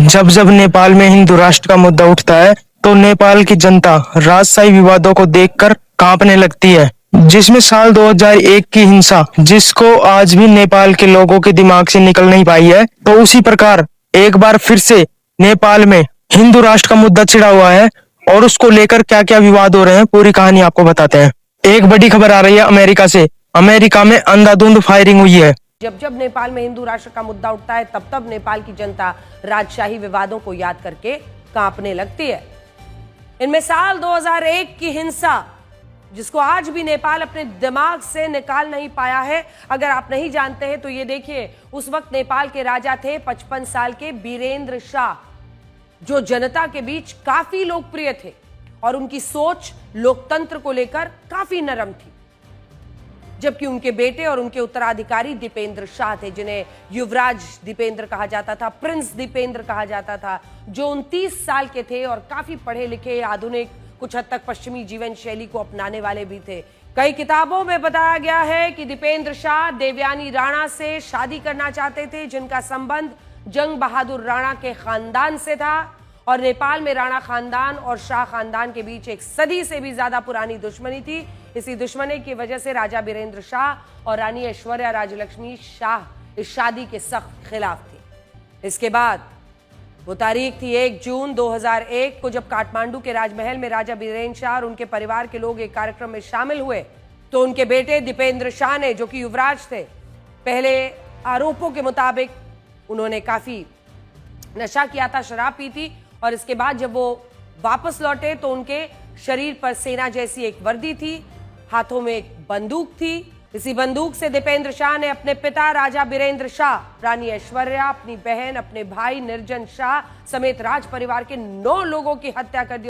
जब जब नेपाल में हिंदू राष्ट्र का मुद्दा उठता है तो नेपाल की जनता राजशाही विवादों को देखकर कांपने लगती है, जिसमें साल 2001 की हिंसा जिसको आज भी नेपाल के लोगों के दिमाग से निकल नहीं पाई है, तो उसी प्रकार एक बार फिर से नेपाल में हिंदू राष्ट्र का मुद्दा छिड़ा हुआ है और उसको लेकर क्या क्या विवाद हो रहे हैं पूरी कहानी आपको बताते हैं। एक बड़ी खबर आ रही है अमेरिका से। अमेरिका में अंधाधुंध फायरिंग हुई है। जब जब नेपाल में हिंदू राष्ट्र का मुद्दा उठता है तब तब नेपाल की जनता राजशाही विवादों को याद करके कांपने लगती है। इनमें साल 2001 की हिंसा जिसको आज भी नेपाल अपने दिमाग से निकाल नहीं पाया है। अगर आप नहीं जानते हैं तो ये देखिए, उस वक्त नेपाल के राजा थे 55 साल के वीरेंद्र शाह, जो जनता के बीच काफी लोकप्रिय थे और उनकी सोच लोकतंत्र को लेकर काफी नरम थी। जबकि उनके बेटे और उनके उत्तराधिकारी दीपेंद्र शाह थे, जिन्हें युवराज दीपेंद्र कहा जाता था, प्रिंस दीपेंद्र कहा जाता था, जो 29 साल के थे और काफी पढ़े लिखे, आधुनिक, कुछ हद तक पश्चिमी जीवन शैली को अपनाने वाले भी थे। कई किताबों में बताया गया है कि दीपेंद्र शाह देवयानी राणा से शादी करना चाहते थे, जिनका संबंध जंग बहादुर राणा के खानदान से था। और नेपाल में राणा खानदान और शाह खानदान के बीच एक सदी से भी ज्यादा पुरानी दुश्मनी थी। इसी दुश्मनी की वजह से राजा वीरेंद्र शाह और रानी ऐश्वर्या राजलक्ष्मी शाह इस शादी के सख्त खिलाफ थे। इसके बाद वो तारीख थी 1 जून 2001 को, जब काठमांडू के राजमहल में राजा वीरेंद्र शाह और उनके परिवार के लोग एक कार्यक्रम में शामिल हुए तो उनके बेटे दीपेंद्र शाह ने, जो कि युवराज थे, पहले आरोपों के मुताबिक उन्होंने काफी नशा किया था, शराब पी थी, और इसके बाद जब वो वापस लौटे तो उनके शरीर पर सेना जैसी एक वर्दी थी, हाथों में एक बंदूक थी। इसी बंदूक से दीपेंद्र शाह ने अपने पिता राजा वीरेंद्र शाह, रानी ऐश्वर्या, अपनी बहन, अपने भाई निर्जन शाह समेत राज परिवार के 9 लोगों की हत्या कर दी।